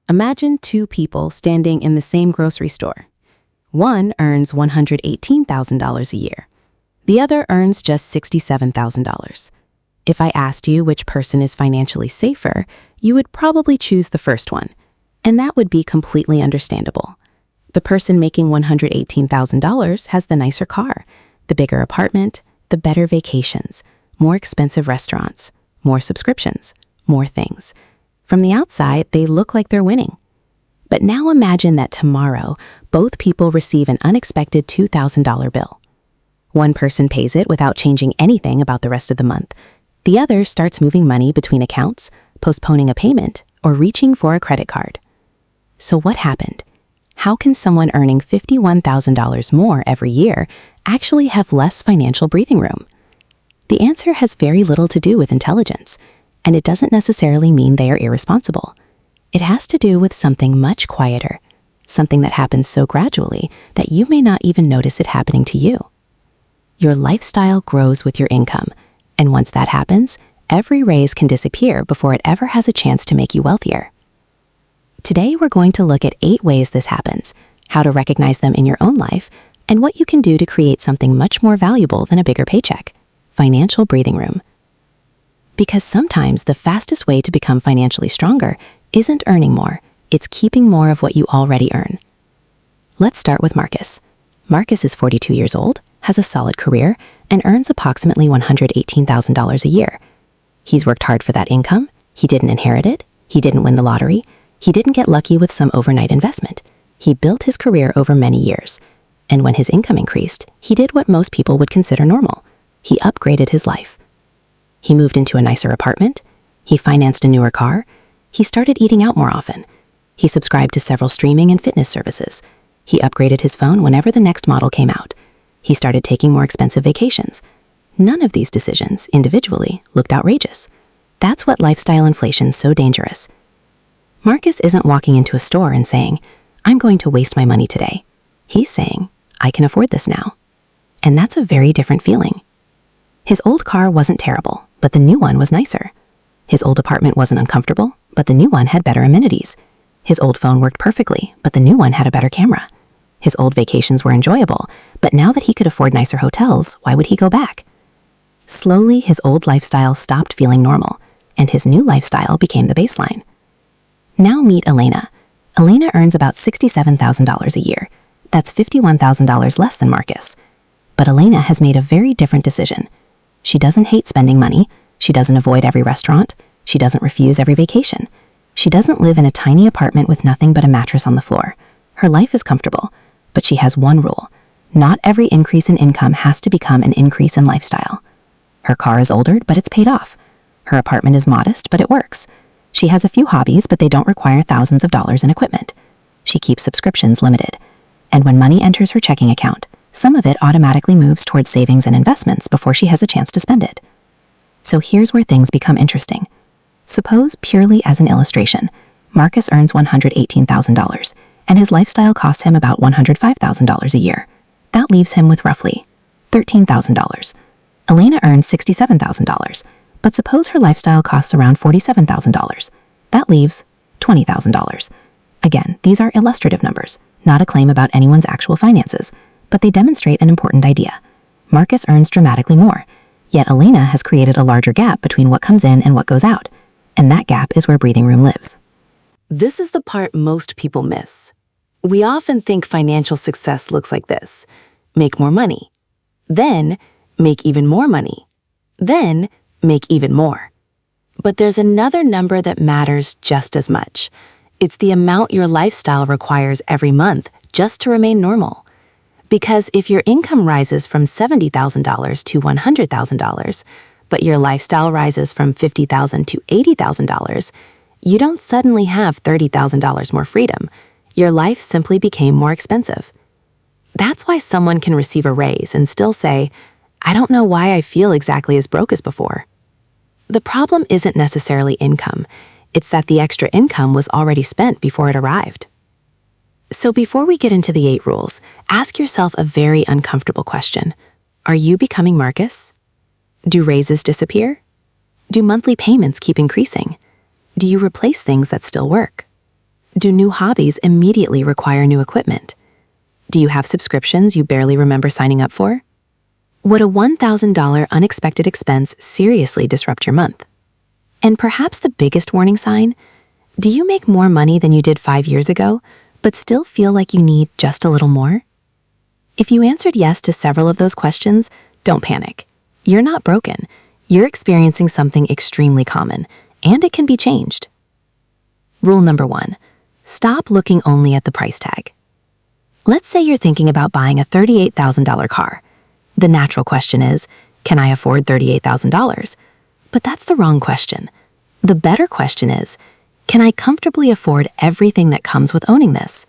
Imagine two people standing in the same grocery store. One earns $118,000 a year. The other earns just $67,000. If I asked you which person is financially safer, you would probably choose the first one, and that would be completely understandable. The person making $118,000 has the nicer car, the bigger apartment, the better vacations, more expensive restaurants, more subscriptions, more things. From the outside, they look like they're winning. But now imagine that tomorrow, both people receive an unexpected $2,000 bill. One person pays it without changing anything about the rest of the month. The other starts moving money between accounts, postponing a payment, or reaching for a credit card. So what happened? How can someone earning $51,000 more every year actually have less financial breathing room? The answer has very little to do with intelligence, and it doesn't necessarily mean they are irresponsible. It has to do with something much quieter, something that happens so gradually that you may not even notice it happening to you. Your lifestyle grows with your income, and once that happens, every raise can disappear before it ever has a chance to make you wealthier. Today, we're going to look at 8 ways this happens, how to recognize them in your own life, and what you can do to create something much more valuable than a bigger paycheck: financial breathing room. Because sometimes the fastest way to become financially stronger isn't earning more, it's keeping more of what you already earn. Let's start with Marcus. Marcus is 42 years old, has a solid career, and earns approximately $118,000 a year. He's worked hard for that income, he didn't inherit it, he didn't win the lottery, he didn't get lucky with some overnight investment. He built his career over many years, and when his income increased, he did what most people would consider normal. He upgraded his life. He moved into a nicer apartment, he financed a newer car, he started eating out more often, he subscribed to several streaming and fitness services, he upgraded his phone whenever the next model came out, he started taking more expensive vacations. None of these decisions, individually, looked outrageous. That's what lifestyle inflation's so dangerous. Marcus isn't walking into a store and saying, "I'm going to waste my money today." He's saying, "I can afford this now." And that's a very different feeling. His old car wasn't terrible, but the new one was nicer. His old apartment wasn't uncomfortable, but the new one had better amenities. His old phone worked perfectly, but the new one had a better camera. His old vacations were enjoyable, but now that he could afford nicer hotels, why would he go back? Slowly, his old lifestyle stopped feeling normal, and his new lifestyle became the baseline. Now meet Elena. Elena earns about $67,000 a year. That's $51,000 less than Marcus. But Elena has made a very different decision. She doesn't hate spending money, she doesn't avoid every restaurant, she doesn't refuse every vacation. She doesn't live in a tiny apartment with nothing but a mattress on the floor. Her life is comfortable, but she has one rule: not every increase in income has to become an increase in lifestyle. Her car is older, but it's paid off. Her apartment is modest, but it works. She has a few hobbies, but they don't require thousands of dollars in equipment. She keeps subscriptions limited. And when money enters her checking account, some of it automatically moves towards savings and investments before she has a chance to spend it. So here's where things become interesting. Suppose, purely as an illustration, Marcus earns $118,000, and his lifestyle costs him about $105,000 a year. That leaves him with roughly $13,000. Elena earns $67,000, but suppose her lifestyle costs around $47,000. That leaves $20,000. Again, these are illustrative numbers, not a claim about anyone's actual finances, but they demonstrate an important idea. Marcus earns dramatically more, yet Elena has created a larger gap between what comes in and what goes out, and that gap is where breathing room lives. This is the part most people miss. We often think financial success looks like this: make more money, then make even more money, then make even more. But there's another number that matters just as much. It's the amount your lifestyle requires every month just to remain normal. Because if your income rises from $70,000 to $100,000, but your lifestyle rises from $50,000 to $80,000, you don't suddenly have $30,000 more freedom. Your life simply became more expensive. That's why someone can receive a raise and still say, "I don't know why I feel exactly as broke as before." The problem isn't necessarily income. It's that the extra income was already spent before it arrived. So before we get into the 8 rules, ask yourself a very uncomfortable question. Are you becoming Marcus? Do raises disappear? Do monthly payments keep increasing? Do you replace things that still work? Do new hobbies immediately require new equipment? Do you have subscriptions you barely remember signing up for? Would a $1,000 unexpected expense seriously disrupt your month? And perhaps the biggest warning sign, do you make more money than you did 5 years ago, but still feel like you need just a little more? If you answered yes to several of those questions, don't panic. You're not broken. You're experiencing something extremely common, and it can be changed. Rule number 1, stop looking only at the price tag. Let's say you're thinking about buying a $38,000 car. The natural question is, can I afford $38,000? But that's the wrong question. The better question is, can I comfortably afford everything that comes with owning this?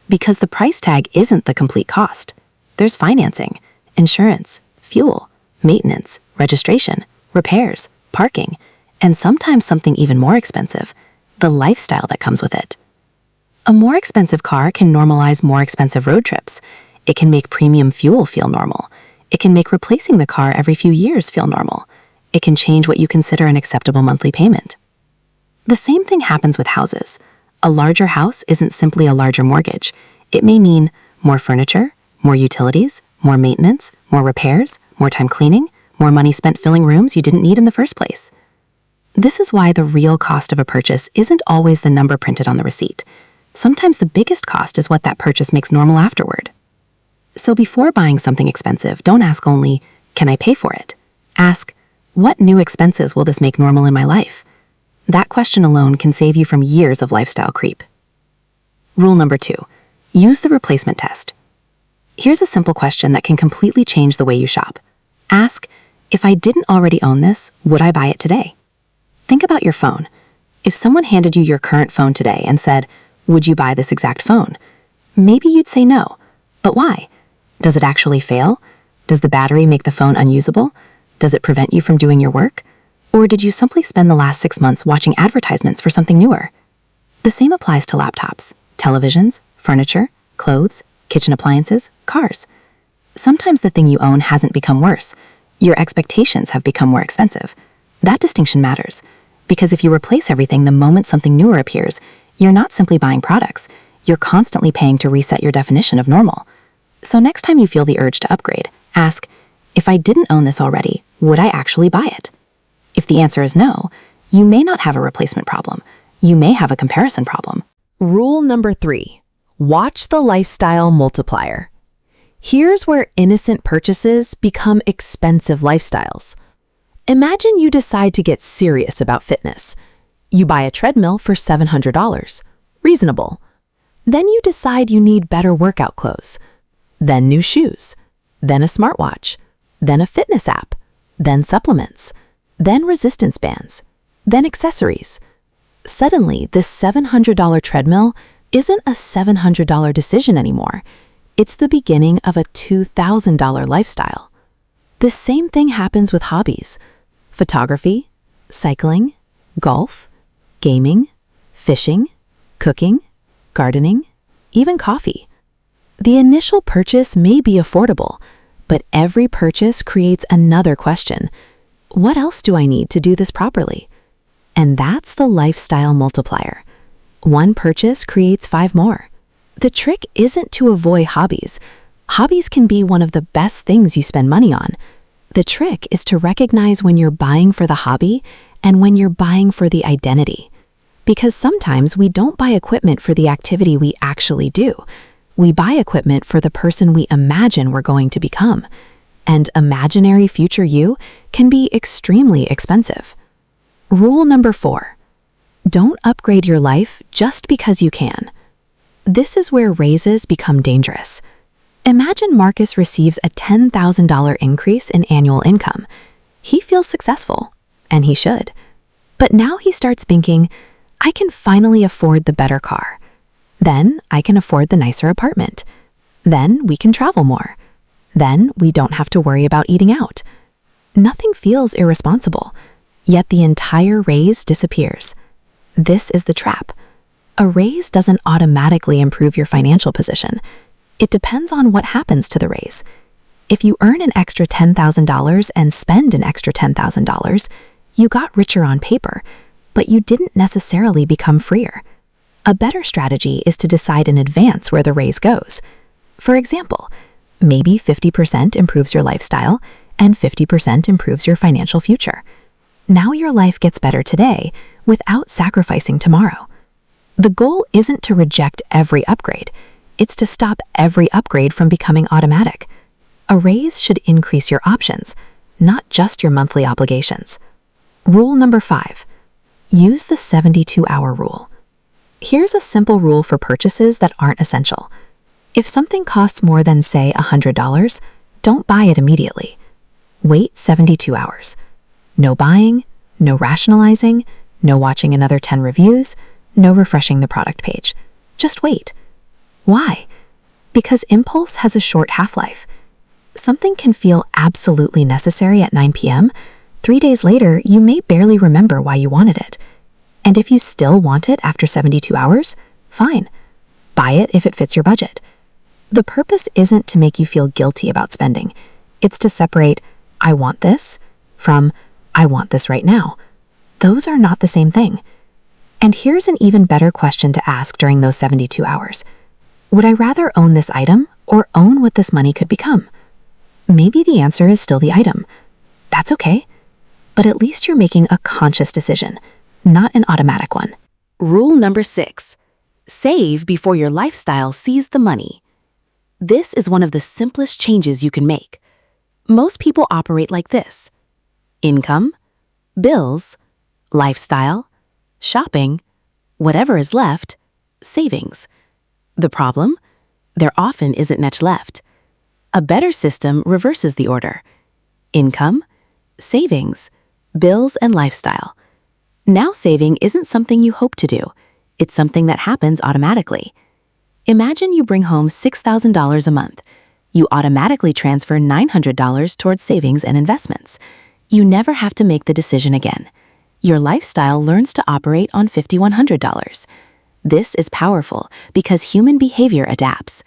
Because the price tag isn't the complete cost. There's financing, insurance, fuel, maintenance, registration, repairs, parking, and sometimes something even more expensive, the lifestyle that comes with it. A more expensive car can normalize more expensive road trips. It can make premium fuel feel normal. It can make replacing the car every few years feel normal. It can change what you consider an acceptable monthly payment. The same thing happens with houses. A larger house isn't simply a larger mortgage. It may mean more furniture, more utilities, more maintenance, more repairs, more time cleaning, more money spent filling rooms you didn't need in the first place. This is why the real cost of a purchase isn't always the number printed on the receipt. Sometimes the biggest cost is what that purchase makes normal afterward. So before buying something expensive, don't ask only, can I pay for it? Ask, what new expenses will this make normal in my life? That question alone can save you from years of lifestyle creep. Rule number 2, use the replacement test. Here's a simple question that can completely change the way you shop. Ask, if I didn't already own this, would I buy it today? Think about your phone. If someone handed you your current phone today and said, would you buy this exact phone? Maybe you'd say no. But why? Does it actually fail? Does the battery make the phone unusable? Does it prevent you from doing your work? Or did you simply spend the last 6 months watching advertisements for something newer? The same applies to laptops, televisions, furniture, clothes, kitchen appliances, cars. Sometimes the thing you own hasn't become worse. Your expectations have become more expensive. That distinction matters, because if you replace everything the moment something newer appears, you're not simply buying products. You're constantly paying to reset your definition of normal. So next time you feel the urge to upgrade, ask, if I didn't own this already, would I actually buy it? If the answer is no, you may not have a replacement problem. You may have a comparison problem. Rule number 3, watch the lifestyle multiplier. Here's where innocent purchases become expensive lifestyles. Imagine you decide to get serious about fitness. You buy a treadmill for $700. Reasonable. Then you decide you need better workout clothes. Then new shoes. Then a smartwatch. Then a fitness app. Then supplements. Then resistance bands. Then accessories. Suddenly, this $700 treadmill isn't a $700 decision anymore. It's the beginning of a $2,000 lifestyle. The same thing happens with hobbies. Photography, cycling, golf, gaming, fishing, cooking, gardening, even coffee. The initial purchase may be affordable, but every purchase creates another question. What else do I need to do this properly? And that's the lifestyle multiplier. One purchase creates 5 more. The trick isn't to avoid hobbies. Hobbies can be one of the best things you spend money on. The trick is to recognize when you're buying for the hobby and when you're buying for the identity. Because sometimes we don't buy equipment for the activity we actually do. We buy equipment for the person we imagine we're going to become. And imaginary future you can be extremely expensive. Rule number 4, don't upgrade your life just because you can. This is where raises become dangerous. Imagine Marcus receives a $10,000 increase in annual income. He feels successful, and he should. But now he starts thinking, I can finally afford the better car. Then I can afford the nicer apartment. Then we can travel more. Then we don't have to worry about eating out. Nothing feels irresponsible, yet the entire raise disappears. This is the trap. A raise doesn't automatically improve your financial position. It depends on what happens to the raise. If you earn an extra $10,000 and spend an extra $10,000, you got richer on paper, but you didn't necessarily become freer. A better strategy is to decide in advance where the raise goes. For example, maybe 50% improves your lifestyle and 50% improves your financial future. Now your life gets better today without sacrificing tomorrow. The goal isn't to reject every upgrade. It's to stop every upgrade from becoming automatic. A raise should increase your options, not just your monthly obligations. Rule number 5. Use the 72-hour rule. Here's a simple rule for purchases that aren't essential. If something costs more than, say, $100, don't buy it immediately. Wait 72 hours. No buying, no rationalizing, no watching another 10 reviews, no refreshing the product page. Just wait. Why? Because impulse has a short half-life. Something can feel absolutely necessary at 9 p.m. 3 days later, you may barely remember why you wanted it. And if you still want it after 72 hours, fine. Buy it if it fits your budget. The purpose isn't to make you feel guilty about spending. It's to separate "I want this" from "I want this right now." Those are not the same thing. And here's an even better question to ask during those 72 hours. Would I rather own this item or own what this money could become? Maybe the answer is still the item. That's okay. But at least you're making a conscious decision, not an automatic one. Rule number 6. Save before your lifestyle sees the money. This is one of the simplest changes you can make. Most people operate like this: income, bills, lifestyle, shopping, whatever is left, savings. The problem? There often isn't much left. A better system reverses the order: income, savings, bills, and lifestyle. Now saving isn't something you hope to do. It's something that happens automatically. Imagine you bring home $6,000 a month. You automatically transfer $900 towards savings and investments. You never have to make the decision again. Your lifestyle learns to operate on $5,100. This is powerful because human behavior adapts.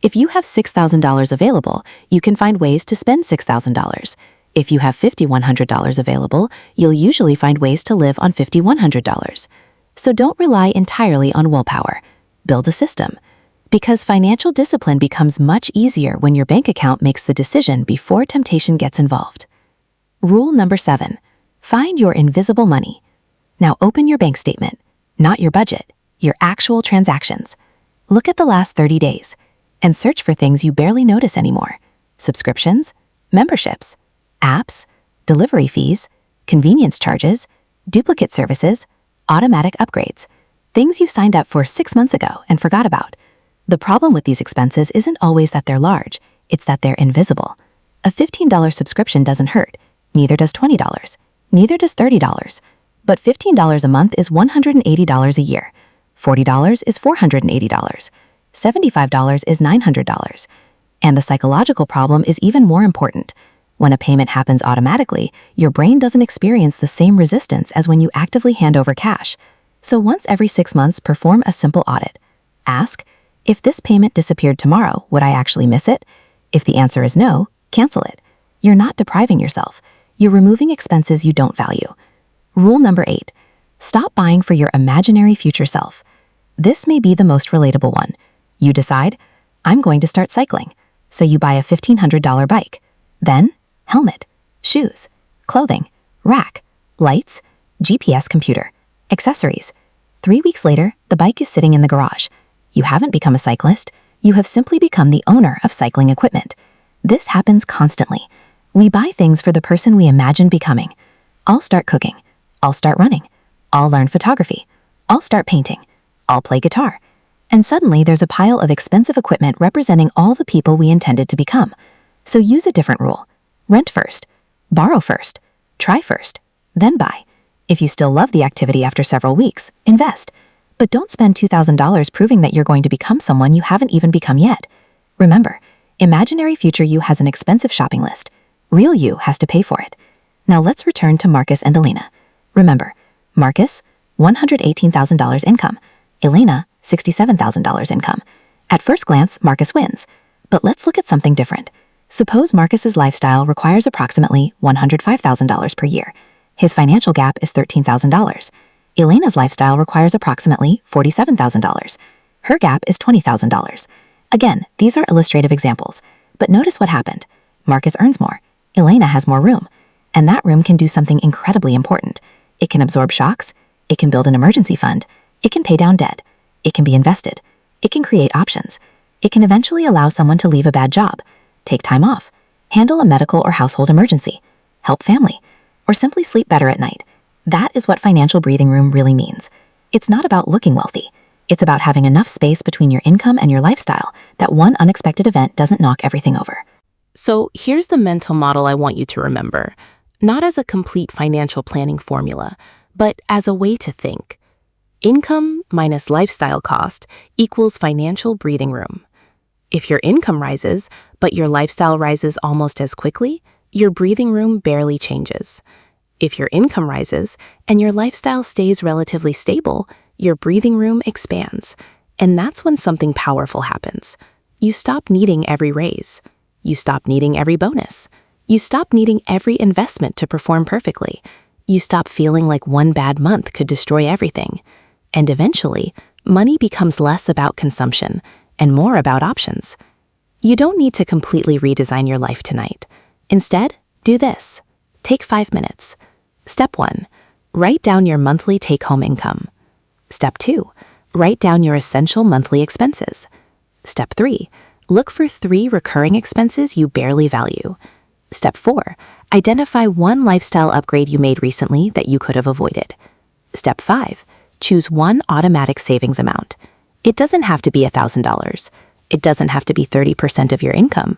If you have $6,000 available, you can find ways to spend $6,000. If you have $5,100 available, you'll usually find ways to live on $5,100. So don't rely entirely on willpower. Build a system. Because financial discipline becomes much easier when your bank account makes the decision before temptation gets involved. Rule number 7. Find your invisible money. Now open your bank statement, not your budget, your actual transactions. Look at the last 30 days and search for things you barely notice anymore: subscriptions, memberships, apps, delivery fees, convenience charges, duplicate services, automatic upgrades, things you signed up for 6 months ago and forgot about. The problem with these expenses isn't always that they're large, it's that they're invisible. A $15 subscription doesn't hurt, neither does $20, neither does $30. But $15 a month is $180 a year, $40 is $480, $75 is $900. And the psychological problem is even more important. When a payment happens automatically, your brain doesn't experience the same resistance as when you actively hand over cash. So once every 6 months, perform a simple audit. Ask, if this payment disappeared tomorrow, would I actually miss it? If the answer is no, cancel it. You're not depriving yourself. You're removing expenses you don't value. Rule number 8. Stop buying for your imaginary future self. This may be the most relatable one. You decide, I'm going to start cycling. So you buy a $1,500 bike. Then, helmet, shoes, clothing, rack, lights, GPS computer, accessories. 3 weeks later, the bike is sitting in the garage. You haven't become a cyclist. You have simply become the owner of cycling equipment. This happens constantly. We buy things for the person we imagine becoming. I'll start cooking. I'll start running. I'll learn photography. I'll start painting. I'll play guitar. And suddenly there's a pile of expensive equipment representing all the people we intended to become. So use a different rule. Rent first. Borrow first. Try first. Then buy. If you still love the activity after several weeks, invest. But don't spend $2,000 proving that you're going to become someone you haven't even become yet. Remember, imaginary future you has an expensive shopping list. Real you has to pay for it. Now let's return to Marcus and Elena. Remember, Marcus, $118,000 income. Elena, $67,000 income. At first glance, Marcus wins. But let's look at something different. Suppose Marcus's lifestyle requires approximately $105,000 per year. His financial gap is $13,000. Elena's lifestyle requires approximately $47,000. Her gap is $20,000. Again, these are illustrative examples, but notice what happened. Marcus earns more. Elena has more room. And that room can do something incredibly important. It can absorb shocks. It can build an emergency fund. It can pay down debt. It can be invested. It can create options. It can eventually allow someone to leave a bad job, take time off, handle a medical or household emergency, help family, or simply sleep better at night. That is what financial breathing room really means. It's not about looking wealthy. It's about having enough space between your income and your lifestyle that one unexpected event doesn't knock everything over. So here's the mental model I want you to remember, not as a complete financial planning formula, but as a way to think. Income minus lifestyle cost equals financial breathing room. If your income rises, but your lifestyle rises almost as quickly, your breathing room barely changes. If your income rises and your lifestyle stays relatively stable, your breathing room expands. And that's when something powerful happens. You stop needing every raise. You stop needing every bonus. You stop needing every investment to perform perfectly. You stop feeling like one bad month could destroy everything. And eventually, money becomes less about consumption and more about options. You don't need to completely redesign your life tonight. Instead, do this. Take 5 minutes. Step 1, write down your monthly take-home income. Step 2, write down your essential monthly expenses. Step 3, look for 3 recurring expenses you barely value. Step 4, identify 1 lifestyle upgrade you made recently that you could have avoided. Step 5, choose 1 automatic savings amount. It doesn't have to be $1,000. It doesn't have to be 30% of your income.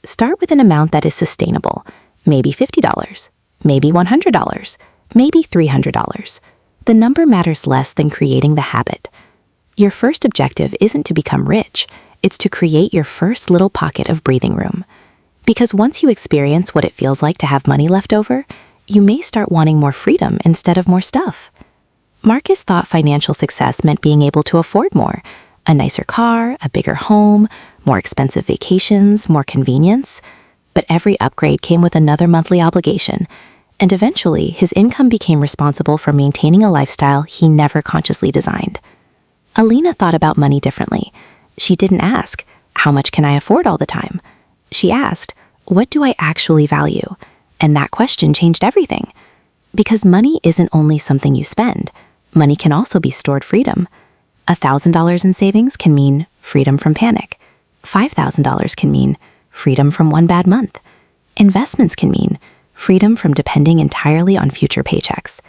Start with an amount that is sustainable, maybe $50, maybe $100, maybe $300. The number matters less than creating the habit. Your first objective isn't to become rich, it's to create your first little pocket of breathing room. Because once you experience what it feels like to have money left over, you may start wanting more freedom instead of more stuff. Marcus thought financial success meant being able to afford more, a nicer car, a bigger home, more expensive vacations, more convenience. But every upgrade came with another monthly obligation, and eventually his income became responsible for maintaining a lifestyle he never consciously designed. Elena thought about money differently. She didn't ask, how much can I afford all the time? She asked, what do I actually value? And that question changed everything. Because money isn't only something you spend. Money can also be stored freedom. $1,000 in savings can mean freedom from panic. $5,000 can mean freedom from one bad month. Investments can mean freedom from depending entirely on future paychecks.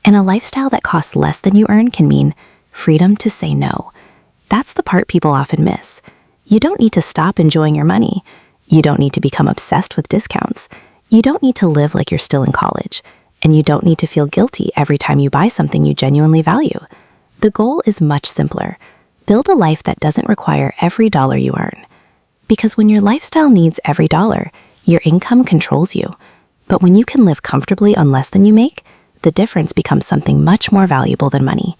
And a lifestyle that costs less than you earn can mean freedom to say no. That's the part people often miss. You don't need to stop enjoying your money. You don't need to become obsessed with discounts. You don't need to live like you're still in college. And you don't need to feel guilty every time you buy something you genuinely value. The goal is much simpler. Build a life that doesn't require every dollar you earn. Because when your lifestyle needs every dollar, your income controls you. But when you can live comfortably on less than you make, the difference becomes something much more valuable than money.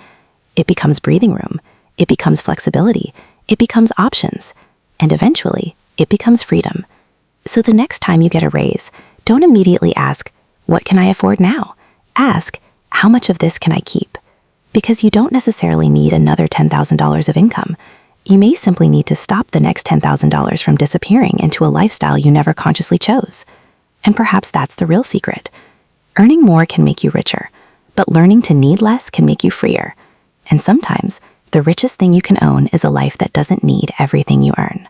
It becomes breathing room. It becomes flexibility. It becomes options. And eventually, it becomes freedom. So the next time you get a raise, don't immediately ask, what can I afford now? Ask, how much of this can I keep? Because you don't necessarily need another $10,000 of income. You may simply need to stop the next $10,000 from disappearing into a lifestyle you never consciously chose. And perhaps that's the real secret. Earning more can make you richer, but learning to need less can make you freer. And sometimes, the richest thing you can own is a life that doesn't need everything you earn.